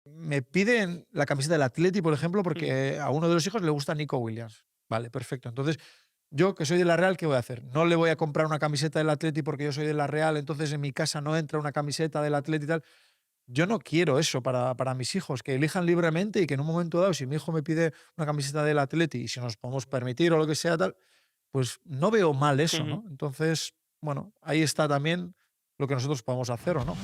Me piden la camiseta del Atleti, por ejemplo, Mm, porque a uno de los hijos le gusta Nico Williams. Vale, perfecto. Entonces, yo que soy de la Real, ¿qué voy a hacer? No le voy a comprar una camiseta del Atleti porque yo soy de la Real, entonces en mi casa no entra una camiseta del Atleti y tal. Yo no quiero eso para mis hijos, que elijan libremente y que en un momento dado, si mi hijo me pide una camiseta del Atleti y si nos podemos permitir o lo que sea tal, pues no veo mal eso, ujú. ¿no? Entonces, bueno, ahí está también lo que nosotros podemos hacer o no.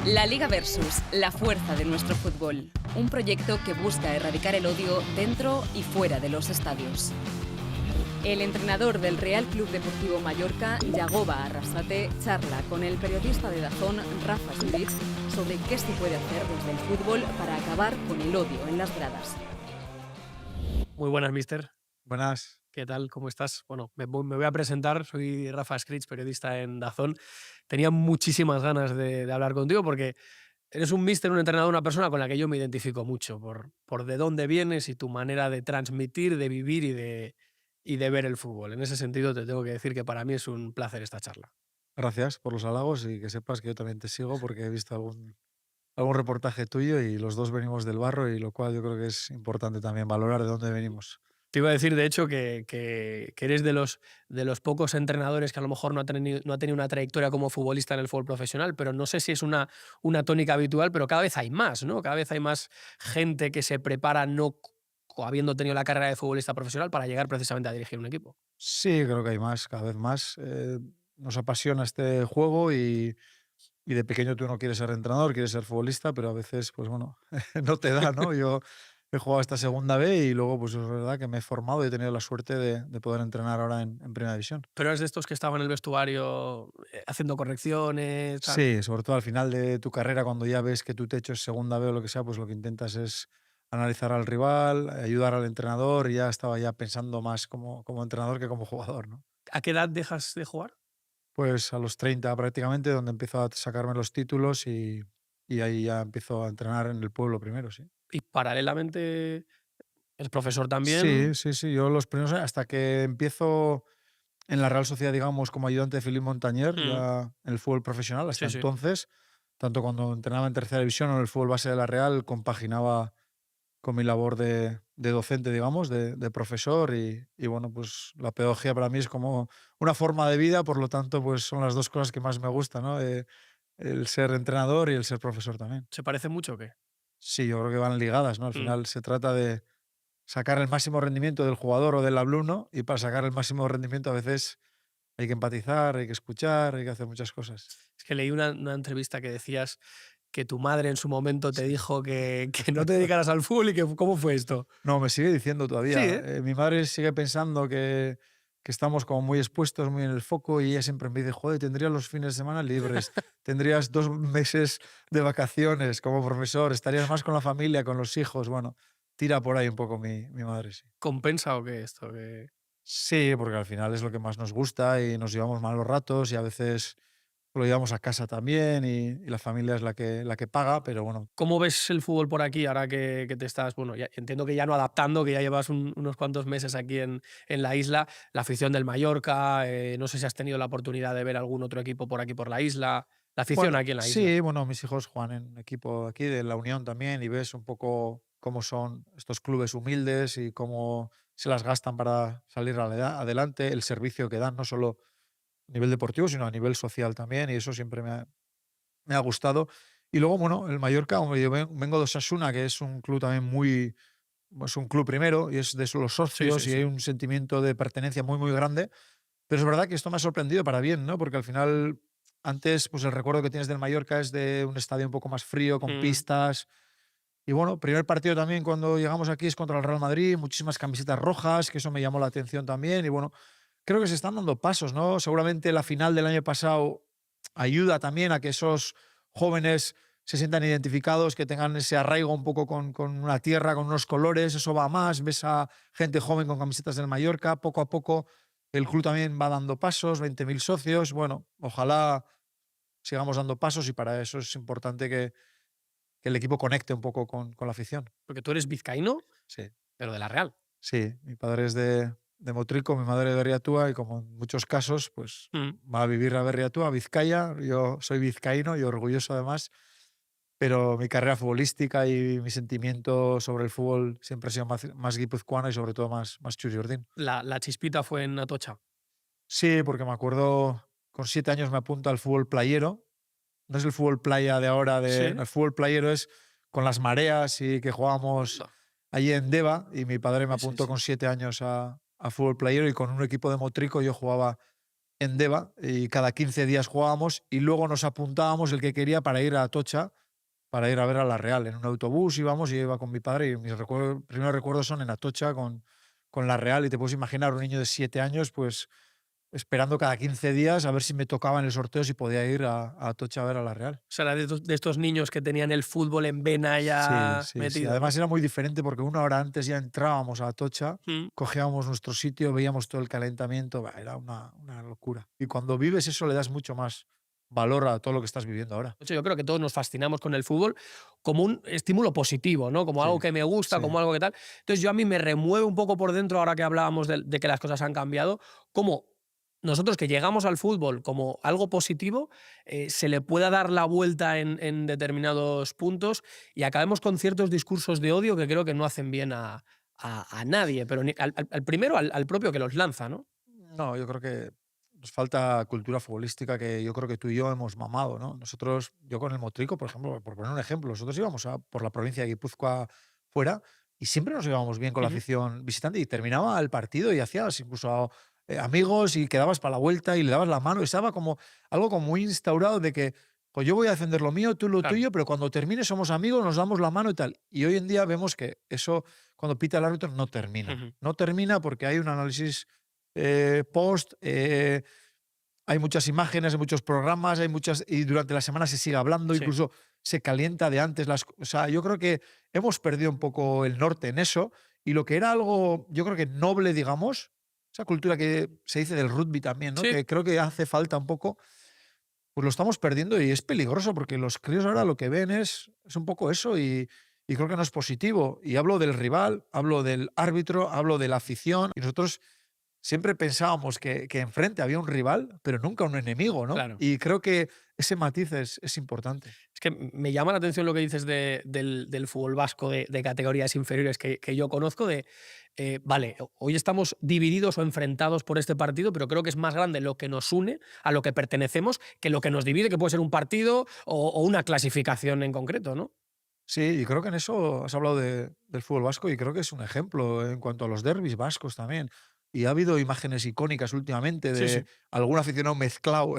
La Liga Versus, la fuerza de nuestro fútbol. Un proyecto que busca erradicar el odio dentro y fuera de los estadios. El entrenador del Real Club Deportivo Mallorca, Yagoba Arrasate, charla con el periodista de Dazón, Rafa Escrits, sobre qué se puede hacer desde el fútbol para acabar con el odio en las gradas. Muy buenas, mister. Buenas. ¿Qué tal? ¿Cómo estás? Bueno, me voy a presentar. Soy Rafa Escrits, periodista en Dazón. Tenía muchísimas ganas de hablar contigo porque eres un mister, un entrenador, una persona con la que yo me identifico mucho por de dónde vienes y tu manera de transmitir, de vivir y de ver el fútbol. En ese sentido, te tengo que decir que para mí es un placer esta charla. Gracias por los halagos y que sepas que yo también te sigo porque he visto algún reportaje tuyo y los dos venimos del barro y lo cual yo creo que es importante también valorar de dónde venimos. Te iba a decir, de hecho, que eres de los pocos entrenadores que a lo mejor no ha tenido una trayectoria como futbolista en el fútbol profesional, pero no sé si es una tónica habitual, pero cada vez hay más, ¿no? Cada vez hay más gente que se prepara habiendo tenido la carrera de futbolista profesional para llegar precisamente a dirigir un equipo. Sí, creo que hay más, cada vez más. Nos apasiona este juego y de pequeño tú no quieres ser entrenador, quieres ser futbolista, pero a veces, pues bueno, no te da, ¿no? Yo he jugado esta segunda B y luego, pues es verdad que me he formado y he tenido la suerte de poder entrenar ahora en Primera División. Pero eres de estos que estaban en el vestuario haciendo correcciones, tal. Sí, sobre todo al final de tu carrera, cuando ya ves que tu techo es segunda B o lo que sea, pues lo que intentas es analizar al rival, ayudar al entrenador y ya estaba ya pensando más como entrenador que como jugador, ¿no? ¿A qué edad dejas de jugar? Pues a los 30 prácticamente, donde empiezo a sacarme los títulos y ahí ya empiezo a entrenar en el pueblo primero, sí. Y paralelamente eres profesor Sí, también. sí, sí, yo los primeros hasta que empiezo en la Real Sociedad, digamos, como ayudante de Philippe Montañer, Mm, ya en el fútbol profesional, hasta sí, sí. entonces, tanto cuando entrenaba en tercera división o en el fútbol base de la Real, compaginaba con mi labor de docente, digamos, de profesor y bueno, pues la pedagogía para mí es como una forma de vida, por lo tanto, pues son las dos cosas que más me gustan, ¿no? El ser entrenador y el ser profesor también. ¿Se parece mucho o qué? Sí, yo creo que van ligadas, ¿no? Al Mm. final se trata de sacar el máximo rendimiento del jugador o del alumno y para sacar el máximo rendimiento a veces hay que empatizar, hay que escuchar, hay que hacer muchas cosas. Es que leí una entrevista que decías que tu madre en su momento te Sí. dijo que no te dedicaras al fútbol y que ¿cómo fue esto? No, me sigue diciendo Sí, todavía. ¿eh? Mi madre sigue pensando que estamos como muy expuestos, muy en el foco y ella siempre me dice, joder, tendrías los fines de semana libres, tendrías 2 meses de vacaciones como profesor, estarías más con la familia, con los hijos. Bueno, tira por ahí un poco mi madre, sí. ¿Compensa o qué esto? Que Sí, porque al final es lo que más nos gusta y nos llevamos malos ratos y a veces lo llevamos a casa también y la familia es la que paga, pero bueno. ¿Cómo ves el fútbol por aquí ahora que te estás, bueno, entiendo que ya no adaptando, que ya llevas unos cuantos meses aquí en la isla, la afición del Mallorca, no sé si has tenido la oportunidad de ver algún otro equipo por aquí por la isla, la afición Bueno, aquí en la isla. sí, bueno, mis hijos juegan en equipo aquí de la Unión también y ves un poco cómo son estos clubes humildes y cómo se las gastan para salir adelante, el servicio que dan, no solo a nivel deportivo, sino a nivel social también, y eso siempre me ha gustado. Y luego, bueno, el Mallorca, hombre, yo vengo de Osasuna, que es un club también muy, es un club primero y es de los Sí, socios sí, y hay sí. un sentimiento de pertenencia muy, muy grande. Pero es verdad que esto me ha sorprendido para bien, ¿no? Porque al final, antes, pues el recuerdo que tienes del Mallorca es de un estadio un poco más frío, con Mm. pistas. Y bueno, primer partido también cuando llegamos aquí es contra el Real Madrid, muchísimas camisetas rojas, que eso me llamó la atención también. Y bueno, creo que se están dando pasos, ¿no? Seguramente la final del año pasado ayuda también a que esos jóvenes se sientan identificados, que tengan ese arraigo un poco con una tierra, con unos colores, eso va a más, ves a gente joven con camisetas del Mallorca, poco a poco el club también va dando pasos, 20.000 socios, bueno, ojalá sigamos dando pasos y para eso es importante que el equipo conecte un poco con la afición. Porque tú eres vizcaíno, Sí, pero de la Real. sí, mi padre es de Motrico, mi madre de Berriatúa y como en muchos casos, pues Mm. va a vivir a Berriatúa, Vizcaya, yo soy vizcaíno y orgulloso además. pero mi carrera futbolística y mi sentimiento sobre el fútbol siempre ha sido más guipuzcoano y sobre todo más Churiurdin. La chispita fue en Atocha. Sí, porque me acuerdo, con 7 años me apunto al fútbol playero. No es el fútbol playa de ahora, Sí. no, el fútbol playero es con las mareas y que jugábamos No. allí en Deva, y mi padre me Sí, sí, apuntó sí. con 7 años a fútbol playero, y con un equipo de Motrico yo jugaba en Deva y cada 15 días jugábamos, y luego nos apuntábamos el que quería para ir a Atocha, para ir a ver a la Real. En un autobús íbamos y yo iba con mi padre, y mis primeros recuerdos son en Atocha con la Real, y te puedes imaginar un niño de 7 años pues esperando cada 15 días a ver si me tocaba en el sorteo, si podía ir a Atocha a ver a la Real. O sea, era de estos niños que tenían el fútbol en vena Sí, ya sí, sí. metido, Además ¿no? era muy diferente porque una hora antes ya entrábamos a Atocha, Mm. cogíamos nuestro sitio, veíamos todo el calentamiento, era una locura. Y cuando vives eso le das mucho más valor a todo lo que estás viviendo ahora. De hecho, yo creo que todos nos fascinamos con el fútbol como un estímulo positivo, ¿no? Como Sí, algo que me gusta, sí. como algo que tal. Entonces, yo a mí me remueve un poco por dentro, ahora que hablábamos de que las cosas han cambiado, como nosotros que llegamos al fútbol como algo positivo, se le pueda dar la vuelta en determinados puntos y acabemos con ciertos discursos de odio que creo que no hacen bien a nadie, pero al primero, al propio que los lanza, ¿no? No, yo creo que nos falta cultura futbolística, que yo creo que tú y yo hemos mamado, ¿no? Nosotros, yo con el Motrico, por ejemplo, por poner un ejemplo, nosotros íbamos por la provincia de Guipúzcoa fuera, y siempre nos llevábamos bien con la Ujú. afición visitante, y terminaba el partido y hacías incluso amigos, y quedabas para la vuelta y le dabas la mano, y estaba como algo como muy instaurado de que pues yo voy a defender lo mío, tú lo Claro. tuyo, pero cuando termine somos amigos, nos damos la mano y tal. Y hoy en día vemos que eso, cuando pita el árbitro, no termina. Ujú. No termina porque hay un análisis post, hay muchas imágenes, hay muchos programas, hay muchas, y durante la semana se sigue hablando, Sí. incluso se calienta de antes o sea, yo creo que hemos perdido un poco el norte en eso, y lo que era algo, yo creo que noble, digamos, esa cultura que se dice del rugby también, ¿no? Sí. Que creo que hace falta un poco, pues lo estamos perdiendo, y es peligroso porque los críos ahora lo que ven es un poco eso, y creo que no es positivo. Y hablo del rival, hablo del árbitro, hablo de la afición, y nosotros siempre pensábamos que enfrente había un rival, pero nunca un enemigo, ¿no? Claro. Y creo que ese matiz es importante. Es que me llama la atención lo que dices del fútbol vasco de categorías inferiores que yo conozco vale, hoy estamos divididos o enfrentados por este partido, pero creo que es más grande lo que nos une a lo que pertenecemos que lo que nos divide, que puede ser un partido o una clasificación en concreto, ¿no? Sí, y creo que en eso has hablado del fútbol vasco, y creo que es un ejemplo en cuanto a los derbis vascos también. Y ha habido imágenes icónicas últimamente Sí, de sí. algún aficionado mezclado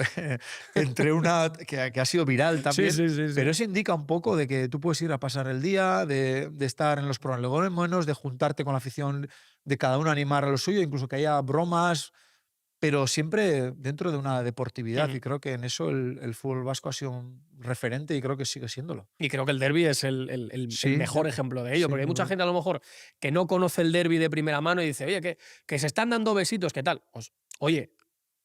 entre una que ha sido viral Sí, también. sí, sí, sí. Pero eso indica un poco de que tú puedes ir a pasar el día, de estar en los prolegómenos, de juntarte con la afición, de cada uno animar a lo suyo, incluso que haya bromas, pero siempre dentro de una deportividad. Ujú. Y creo que en eso el fútbol vasco ha sido un referente, y creo que sigue siéndolo. Y creo que el derbi es el Sí, mejor ejemplo de ello, sí, porque hay yo mucha creo. gente a lo mejor que no conoce el derbi de primera mano y dice, oye, que se están dando besitos, ¿qué tal? Pues, oye,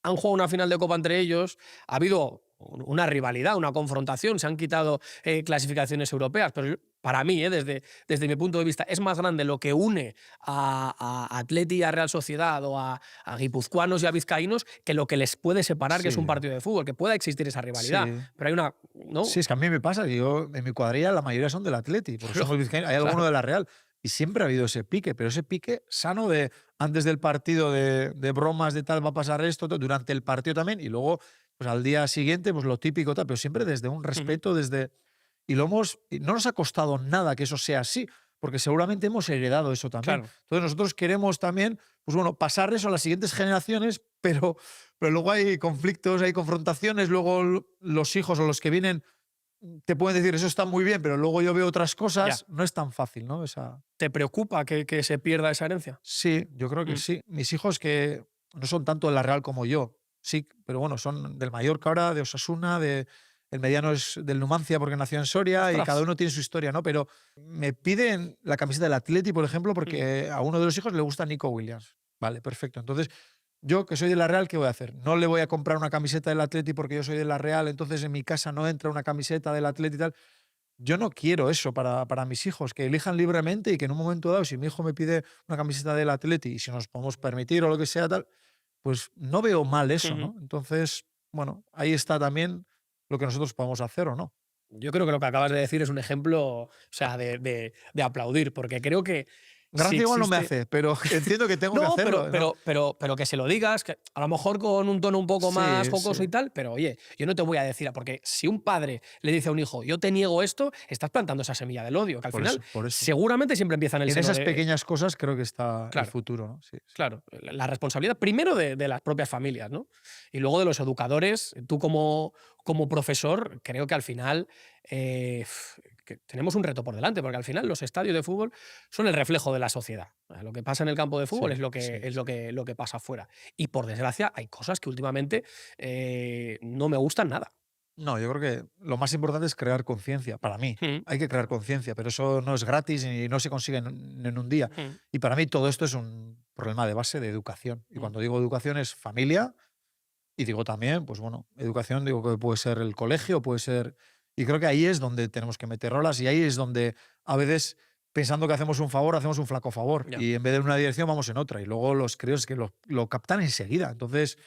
han jugado una final de Copa entre ellos, ha habido una rivalidad, una confrontación, se han quitado clasificaciones europeas, pero para mí, desde mi punto de vista, es más grande lo que une a Atleti y a Real Sociedad o a guipuzcoanos y a vizcaínos que lo que les puede separar, que es un Sí, partido de fútbol, que pueda existir esa rivalidad. sí. Pero hay una, ¿no? Sí, es que a mí me pasa, que yo en mi cuadrilla la mayoría son del Atleti, porque somos vizcaínos, hay alguno Claro. de la Real, y siempre ha habido ese pique, pero ese pique sano de antes del partido, de bromas, de tal, va a pasar esto, tal, durante el partido también, y luego pues al día siguiente pues lo típico, tal, pero siempre desde un Ujú. respeto, y no nos ha costado nada que eso sea así, porque seguramente hemos heredado eso también. Claro. Entonces nosotros queremos también, pues bueno, pasar eso a las siguientes generaciones, pero luego hay conflictos, hay confrontaciones, luego los hijos o los que vienen te pueden decir, eso está muy bien, pero luego yo veo otras Ya. cosas. No es tan fácil, ¿no? ¿Te preocupa que se pierda esa herencia? Sí, yo creo que Mm. sí. Mis hijos, que no son tanto de la Real como yo, sí, pero bueno, son del Mallorca ahora, de Osasuna, el mediano es del Numancia porque nació en Soria, y cada Ostras. uno tiene su historia, ¿no? Pero me piden la camiseta del Atleti, por ejemplo, Mm. porque a uno de los hijos le gusta Nico Williams. Vale, perfecto. Entonces, yo, que soy de la Real, ¿qué voy a hacer? No le voy a comprar una camiseta del Atleti porque yo soy de la Real, entonces en mi casa no entra una camiseta del Atleti y tal. Yo no quiero eso para mis hijos, que elijan libremente, y que en un momento dado, si mi hijo me pide una camiseta del Atleti y si nos podemos permitir o lo que sea, tal, pues no veo mal eso, Ujú. ¿no? Entonces, bueno, ahí está también lo que nosotros podemos hacer o no. Yo creo que lo que acabas de decir es un ejemplo, o sea, de aplaudir, porque creo que si Gracia igual no me existe. hace, pero entiendo que tengo que No, hacerlo, ¿no? pero que se lo digas, que a lo mejor con un tono un poco más Sí, jocoso y sí. tal, pero oye, yo no te voy a decir, porque si un padre le dice a un hijo, yo te niego esto, estás plantando esa semilla del odio, que al Por final eso, por eso. seguramente siempre empieza en el En seno esas de. pequeñas cosas creo que está el Claro. futuro, ¿no? Sí, sí. Claro, la responsabilidad primero de las propias familias, ¿no? Y luego de los educadores. Tú como profesor, creo que al final que tenemos un reto por delante, porque al final los estadios de fútbol son el reflejo de la sociedad. Lo que pasa en el campo de fútbol Sí, es lo que, sí, es sí. lo que pasa afuera. Y por desgracia hay cosas que últimamente no me gustan nada. No, yo creo que lo más importante es crear conciencia, para mí. Mm, Hay que crear conciencia, pero eso no es gratis y no se consigue en un día. mm, Y para mí todo esto es un problema de base de educación. Y mm. cuando digo educación es familia y digo también, pues bueno, educación digo que puede ser el colegio, puede ser. Y creo que ahí es donde tenemos que meter olas y ahí es donde a veces pensando que hacemos un favor, hacemos un flaco favor. Ya. Y en vez de en una dirección vamos en otra. Y luego los críos es que lo captan enseguida. Entonces,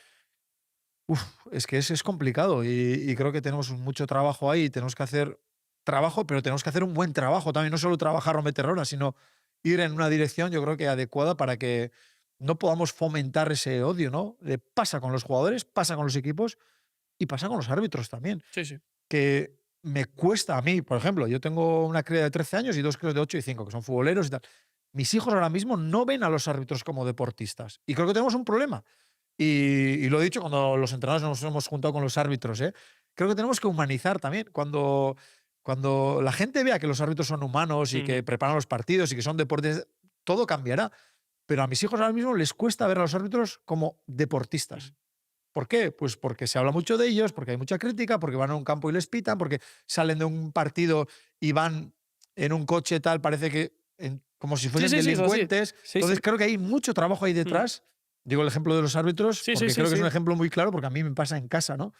uf, es que es complicado y creo que tenemos mucho trabajo ahí. Tenemos que hacer trabajo, pero tenemos que hacer un buen trabajo también. No solo trabajar o meter horas, sino ir en una dirección, yo creo que adecuada para que no podamos fomentar ese odio, ¿no? Pasa con los jugadores, pasa con los equipos y pasa con los árbitros también. Sí, sí. Que me cuesta a mí, por ejemplo, yo tengo una cría de 13 años y dos críos de 8 y 5 que son futboleros y tal. Mis hijos ahora mismo no ven a los árbitros como deportistas. Y creo que tenemos un problema. Y lo he dicho cuando los entrenadores nos hemos juntado con los árbitros, ¿eh? Creo que tenemos que humanizar también. Cuando la gente vea que los árbitros son humanos y que Ujú. preparan los partidos y que son deportes, todo cambiará. Pero a mis hijos ahora mismo les cuesta ver a los árbitros como Ujú. deportistas. ¿Por qué? Pues porque se habla mucho de ellos, porque hay mucha crítica, porque van a un campo y les pitan, porque salen de un partido y van en un coche tal, parece que como si Sí, fuesen sí, sí, eso sí. delincuentes. Sí, sí. Entonces creo que hay mucho trabajo ahí Mm. detrás. Digo el ejemplo de los árbitros Sí, sí, porque sí, creo que es un sí. ejemplo muy claro porque a mí me pasa en casa, ¿no?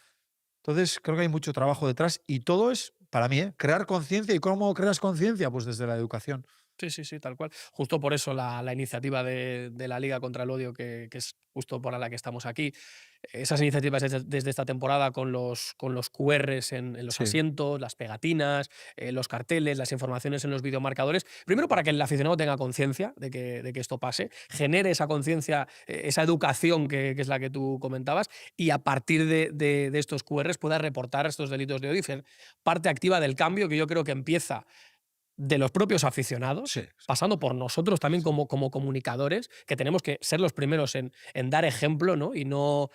Entonces creo que hay mucho trabajo detrás y todo es, para mí, ¿eh? Crear conciencia. ¿Y cómo creas conciencia? Pues desde la educación. Sí, sí, sí, tal cual. Justo por eso la iniciativa de la Liga contra el Odio, que es justo por la que estamos aquí. Esas iniciativas desde esta temporada con los QRs en los Sí, asientos, las pegatinas, los carteles, las informaciones en los videomarcadores. Primero, para que el aficionado tenga conciencia de que esto pase, genere esa conciencia, esa educación que es la que tú comentabas, y a partir de estos QRs pueda reportar estos delitos de odio y ser parte activa del cambio que yo creo que empieza de los propios aficionados, sí, sí. pasando por nosotros también como comunicadores, que tenemos que ser los primeros en dar ejemplo, ¿no? Y no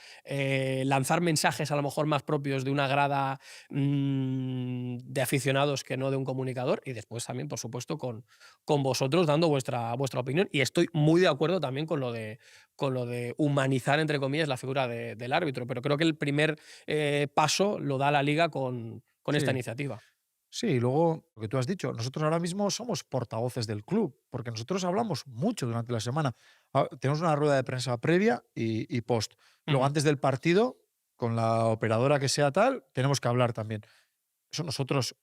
lanzar mensajes a lo mejor más propios de una grada de aficionados que no de un comunicador. Y después también, por supuesto, con vosotros dando vuestra opinión. Y estoy muy de acuerdo también con lo de humanizar, entre comillas, la figura del árbitro. Pero creo que el primer paso lo da la liga con esta Sí. iniciativa. Sí, y luego lo que tú has dicho, nosotros ahora mismo somos portavoces del club, porque nosotros hablamos mucho durante la semana. Tenemos una rueda de prensa previa y post. Luego, Ujú. antes del partido, con la operadora que sea tal, tenemos que hablar también. Eso nosotros,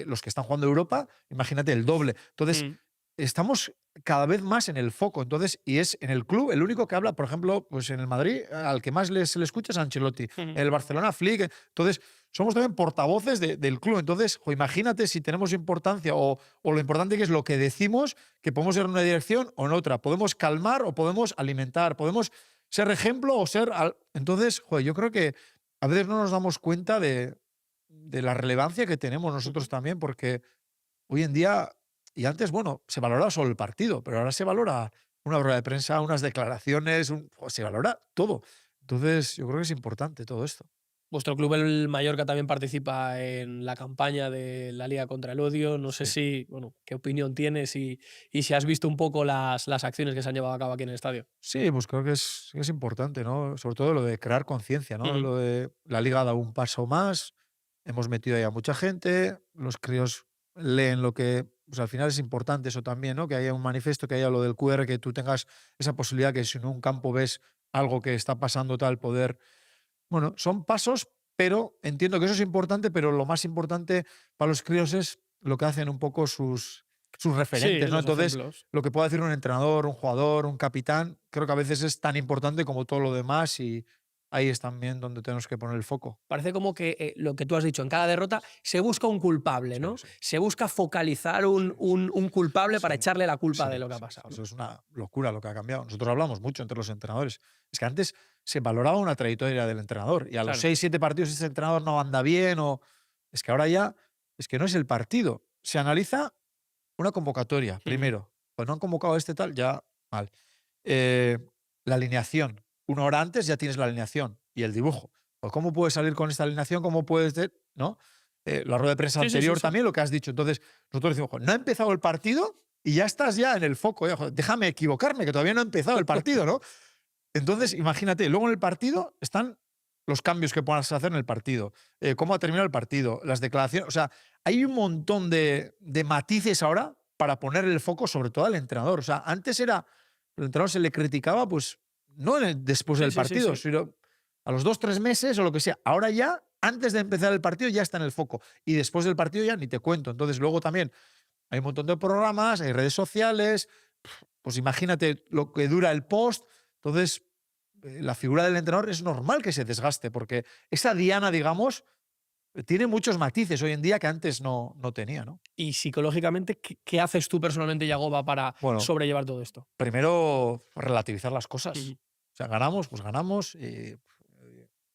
los que están jugando Europa, imagínate el doble. Entonces, Mm. estamos cada vez más en el foco. Entonces, y es en el club el único que habla, por ejemplo, pues en el Madrid, al que más se le escucha es a Ancelotti. Ujú. En el Barcelona, Flick. Entonces, somos también portavoces del club. Entonces, imagínate si tenemos importancia o lo importante que es lo que decimos, que podemos ir en una dirección o en otra. Podemos calmar o podemos alimentar. Podemos ser ejemplo o ser. Entonces, yo creo que a veces no nos damos cuenta de la relevancia que tenemos nosotros Ujú. también, porque hoy en día, y antes, bueno, se valoraba solo el partido, pero ahora se valora una rueda de prensa, unas declaraciones, se valora todo. Entonces, yo creo que es importante todo esto. Vuestro club, el Mallorca, también participa en la campaña de la Liga contra el Odio. No sé Sí. si, bueno, qué opinión tienes y si has visto un poco las acciones que se han llevado a cabo aquí en el estadio. Sí, pues creo que es importante, ¿no? Sobre todo lo de crear conciencia, ¿no? Ujú. Lo de la liga ha dado un paso más, hemos metido ahí a mucha gente, los críos leen lo que, pues al final es importante eso también, ¿no? Que haya un manifiesto, que haya lo del QR, que tú tengas esa posibilidad que si en un campo ves algo que está pasando tal, poder. Bueno, son pasos, pero entiendo que eso es importante, pero lo más importante para los críos es lo que hacen un poco sus Sí, referentes, ¿no? los Entonces, ejemplos. lo que puede decir un entrenador, un jugador, un capitán, creo que a veces es tan importante como todo lo demás y ahí es también donde tenemos que poner el foco. Parece como que lo que tú has dicho, en cada derrota se busca un culpable, Sí, ¿no? sí. Se busca focalizar un culpable para Sí, echarle la culpa sí, de lo que ha sí, sí. pasado, ¿no? Eso es una locura lo que ha cambiado. Nosotros hablamos mucho entre los entrenadores. Es que antes se valoraba una trayectoria del entrenador y a los Claro. 6, 7 partidos ese entrenador no anda bien o... Es que ahora ya es que no es el partido. Se analiza una convocatoria primero. Pues no han convocado a este tal, ya mal. Eh, la alineación. Una hora antes ya tienes la alineación y el dibujo. Pues ¿cómo puedes salir con esta alineación? ¿Cómo puedes...? ¿No? La rueda de prensa Sí, sí, sí, anterior sí. también, lo que has dicho. Entonces, nosotros decimos, "Joder, no ha empezado el partido y ya estás ya en el foco. Joder, déjame equivocarme, que todavía no ha empezado el partido, ¿no?". Entonces, imagínate, luego en el partido están los cambios que puedas hacer en el partido, cómo ha terminado el partido, las declaraciones. O sea, hay un montón de matices ahora para poner el foco sobre todo al entrenador. O sea, antes era, el entrenador se le criticaba, pues, no después Sí, del sí, sí, partido, sí. sino a los 2, 3 meses o lo que sea. Ahora ya, antes de empezar el partido, ya está en el foco. Y después del partido ya ni te cuento. Entonces, luego también hay un montón de programas, hay redes sociales. Pues imagínate lo que dura el post. Entonces, la figura del entrenador es normal que se desgaste, porque esa diana, digamos, tiene muchos matices hoy en día que antes no tenía, ¿no? Y psicológicamente, ¿qué haces tú personalmente, Yagoba, para Bueno, sobrellevar todo esto? primero relativizar las cosas. Ujú. O sea, ganamos, pues ganamos y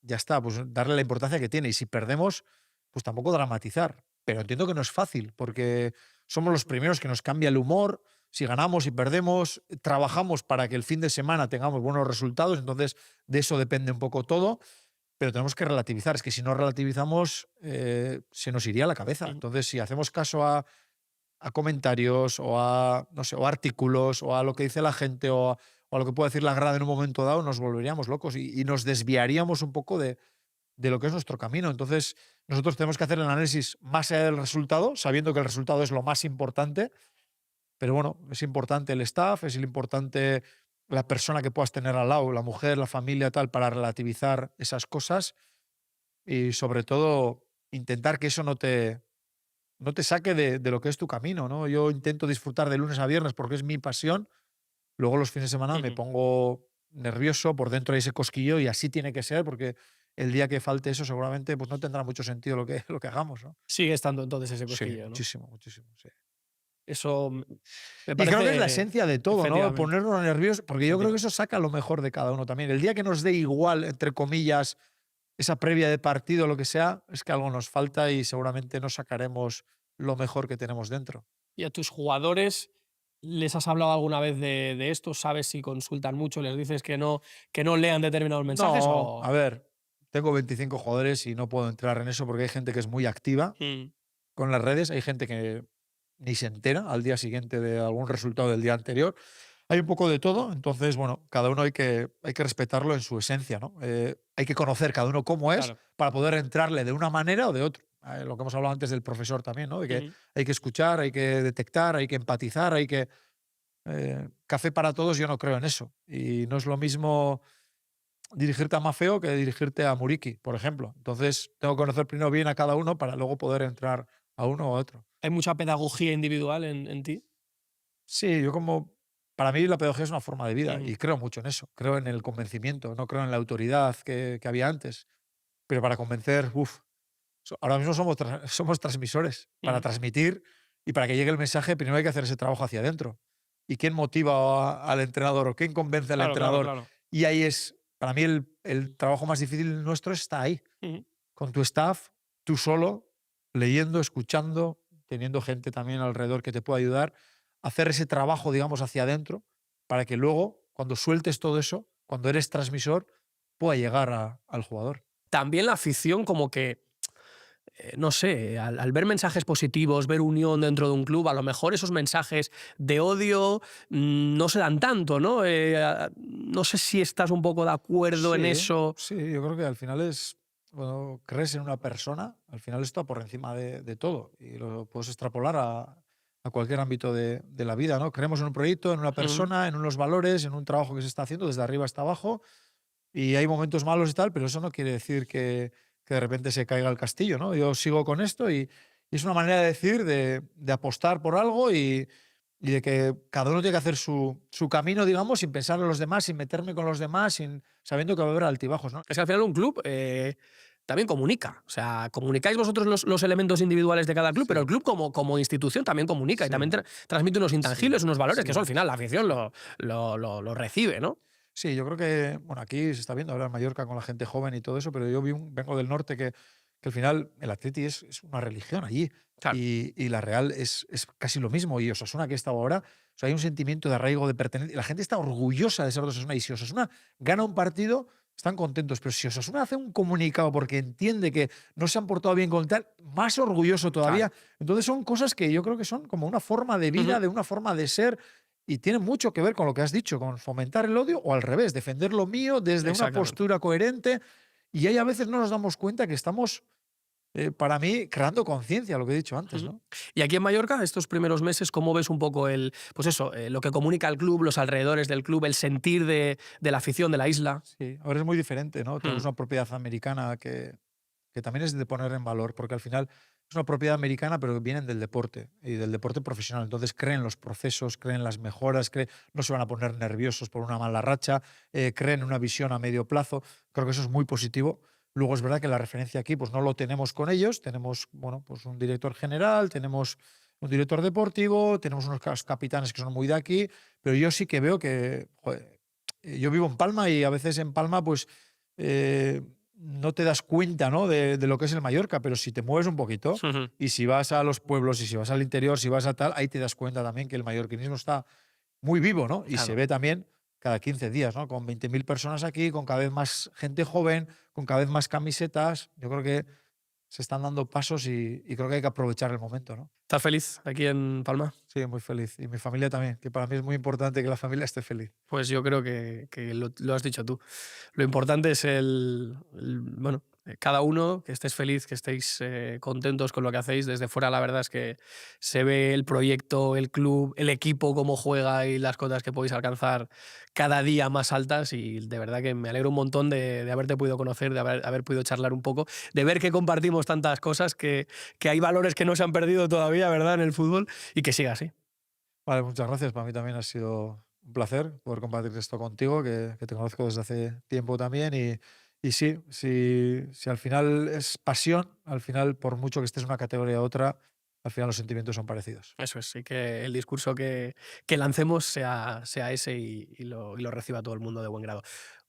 ya está, pues darle la importancia que tiene. Y si perdemos, pues tampoco dramatizar. Pero entiendo que no es fácil, porque somos los primeros que nos cambia el humor. Si ganamos y perdemos, trabajamos para que el fin de semana tengamos buenos resultados, entonces de eso depende un poco todo, pero tenemos que relativizar. Es que si no relativizamos, se nos iría la cabeza. Ujú. Entonces, si hacemos caso a comentarios o a, no sé, o artículos o a lo que dice la gente o a lo que puede decir la grada en un momento dado, nos volveríamos locos y nos desviaríamos un poco de lo que es nuestro camino. Entonces, nosotros tenemos que hacer el análisis más allá del resultado, sabiendo que el resultado es lo más importante, pero bueno, es importante el staff, es importante la persona que puedas tener al lado, la mujer, la familia, tal, para relativizar esas cosas y sobre todo intentar que eso no te saque de lo que es tu camino, ¿no? Yo intento disfrutar de lunes a viernes porque es mi pasión. Luego los fines de semana me Ujú. pongo nervioso, por dentro hay ese cosquillo y así tiene que ser porque el día que falte eso seguramente pues no tendrá mucho sentido lo que hagamos, ¿no? Sigue estando entonces ese Sí, cosquillo, ¿no? muchísimo, muchísimo, sí. Eso me Y creo que es la parece, esencia de todo, ¿no? efectivamente, Ponernos nerviosos, porque yo creo que efectivamente. eso saca lo mejor de cada uno también. El día que nos dé igual, entre comillas, esa previa de partido, lo que sea, es que algo nos falta y seguramente no sacaremos lo mejor que tenemos dentro. ¿Y a tus jugadores les has hablado alguna vez de esto? ¿Sabes si consultan mucho? ¿Les dices que no lean determinados mensajes? No, a O... ver, tengo 25 jugadores y no puedo entrar en eso porque hay gente que es muy activa Mm. con las redes, hay gente que ni se entera al día siguiente de algún resultado del día anterior. Hay un poco de todo, entonces, bueno, cada uno hay que respetarlo en su esencia, ¿no? Hay que conocer cada uno cómo es Claro. para poder entrarle de una manera o de otra. Lo que hemos hablado antes del profesor también, ¿no? De que Ujú. hay que escuchar, hay que detectar, hay que empatizar, hay que... café para todos, yo no creo en eso. Y no es lo mismo dirigirte a Mafeo que dirigirte a Muriqui, por ejemplo. Entonces, tengo que conocer primero bien a cada uno para luego poder entrar a uno o a otro. ¿Hay mucha pedagogía individual en ti? Sí, yo como... Para mí la pedagogía es una forma de vida Ujú. y creo mucho en eso. Creo en el convencimiento, no creo en la autoridad que había antes. Pero para convencer, uff, ahora mismo somos transmisores. Para Ujú. transmitir y para que llegue el mensaje, primero hay que hacer ese trabajo hacia adentro. ¿Y quién motiva al entrenador o quién convence al Claro, claro, entrenador? claro. Y ahí es, para mí, el trabajo más difícil nuestro está ahí, Ujú. con tu staff, tú solo, leyendo, escuchando, teniendo gente también alrededor que te pueda ayudar, hacer ese trabajo, digamos, hacia adentro, para que luego, cuando sueltes todo eso, cuando eres transmisor, pueda llegar al jugador. También la afición como que no sé, al ver mensajes positivos, ver unión dentro de un club, a lo mejor esos mensajes de odio no se dan tanto, ¿no? No sé si estás un poco de acuerdo en Sí, eso. sí, yo creo que al final es, cuando crees en una persona, al final está por encima de todo y lo puedes extrapolar a cualquier ámbito de la vida, ¿no? Creemos en un proyecto, en una Ujú. persona, en unos valores, en un trabajo que se está haciendo desde arriba hasta abajo y hay momentos malos y tal, pero eso no quiere decir que de repente se caiga el castillo, ¿no? Yo sigo con esto y es una manera de decir, de apostar por algo y de que cada uno tiene que hacer su camino, digamos, sin pensar en los demás, sin meterme con los demás, sabiendo que va a haber altibajos, ¿no? Es que al final un club también comunica. O sea, comunicáis vosotros los elementos individuales de cada club, pero el club como institución también comunica y Sí. también transmite unos intangibles, unos valores, Sí. que eso al final la afición lo recibe, ¿no? Sí, yo creo que, bueno, aquí se está viendo ahora en Mallorca con la gente joven y todo eso, pero yo vengo del norte que al final el Atleti es una religión allí. Claro. Y la Real es casi lo mismo. Y Osasuna, que he estado ahora, o sea, hay un sentimiento de arraigo, de pertenencia. La gente está orgullosa de ser de Osasuna. Y si Osasuna gana un partido, están contentos. Pero si Osasuna hace un comunicado porque entiende que no se han portado bien con tal, más orgulloso todavía. Claro. Entonces son cosas que yo creo que son como una forma de vida, de una forma de ser. Y tiene mucho que ver con lo que has dicho, con fomentar el odio o al revés, defender lo mío desde una Exactamente. postura coherente. Y ahí a veces no nos damos cuenta que estamos, para mí, creando conciencia, lo que he dicho antes, Ujú. ¿no? Y aquí en Mallorca, estos primeros meses, ¿cómo ves un poco pues eso, lo que comunica el club, los alrededores del club, el sentir de la afición de la isla? Sí, ahora es muy diferente, ¿no? Tenemos Mm. una propiedad americana que también es de poner en valor, porque al final es una propiedad americana, pero vienen del deporte y del deporte profesional. Entonces creen los procesos, creen las mejoras, no se van a poner nerviosos por una mala racha, creen una visión a medio plazo. Creo que eso es muy positivo. Luego es verdad que la referencia aquí pues no lo tenemos con ellos. Tenemos, bueno, pues un director general, tenemos un director deportivo, tenemos unos capitanes que son muy de aquí, pero yo sí que veo que, joder, yo vivo en Palma y a veces en Palma pues no te das cuenta, ¿no? de lo que es el Mallorca, pero si te mueves un poquito Ujú. y si vas a los pueblos y si vas al interior, si vas a tal, ahí te das cuenta también que el mallorquinismo está muy vivo, ¿no? Y se Claro. ve también cada 15 días, ¿no? Con 20.000 personas aquí, con cada vez más gente joven, con cada vez más camisetas. Yo creo que se están dando pasos y creo que hay que aprovechar el momento, ¿no? ¿Estás feliz aquí en Palma? Sí, muy feliz. Y mi familia también, que para mí es muy importante que la familia esté feliz. Pues yo creo que lo has dicho tú. Lo importante es bueno, cada uno, que estés feliz, que estéis contentos con lo que hacéis. Desde fuera, la verdad es que se ve el proyecto, el club, el equipo, cómo juega y las cotas que podéis alcanzar cada día más altas. Y de verdad que me alegro un montón de haberte podido conocer, de haber podido charlar un poco, de ver que compartimos tantas cosas, que hay valores que no se han perdido todavía, ¿verdad?, en el fútbol, y que siga así. Vale, muchas gracias. Para mí también ha sido un placer poder compartir esto contigo, que te conozco desde hace tiempo también. Y sí, si al final es pasión, al final, por mucho que estés en una categoría u otra, al final los sentimientos son parecidos. Eso es, y que el discurso que lancemos sea ese y lo reciba todo el mundo de buen grado.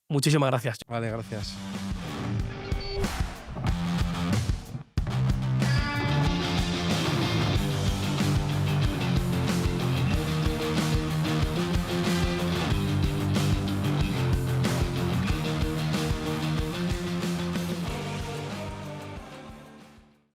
Muchísimas gracias. Vale, gracias.